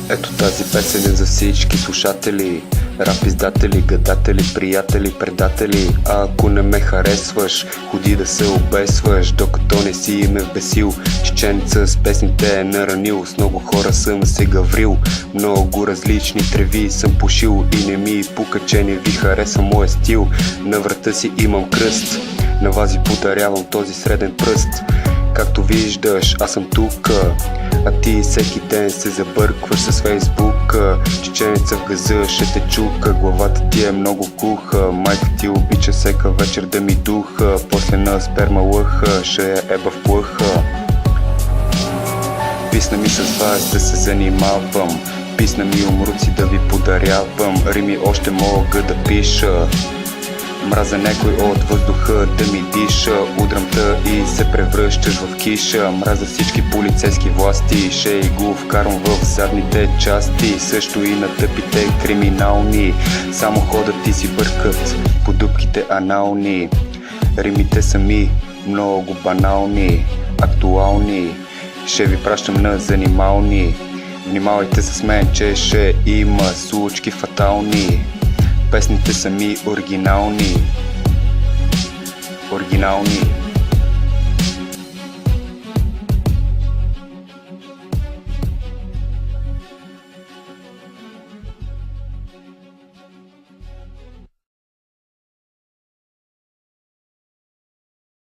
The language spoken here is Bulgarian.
Ето тази песен е за всички слушатели, рап издатели, гадатели, приятели, предатели. А ако не ме харесваш, ходи да се обесваш, докато не си ме вбесил. Чеченеца с песните е наранил, с много хора съм се гаврил, много различни треви съм пушил и не ми пука, че не ви хареса моя стил. На врата си имам кръст, на вас ви подарявам този среден пръст. Както виждаш, аз съм тука, а ти всеки ден се забъркваш с Фейсбука. Чеченеца в газа ще те чука, главата ти е много куха. Майка ти обича всека вечер да ми духа, после на сперма лъха, ще я еба в плъха. Писна ми с вас да се занимавам, писна ми умруци да ви подарявам, рими още мога да пиша. Мраза някой от въздуха да ми диша, удрям те и се превръщаш в киша. Мраза всички полицейски власти, ще го вкарвам в задните части. Също и на тъпите криминални, само ходят и си бъркат по дупките анални. Римите са ми много банални, актуални, ще ви пращам на занимални. Внимавайте с мен, че ще има случки фатални. Песните са ми оригинални.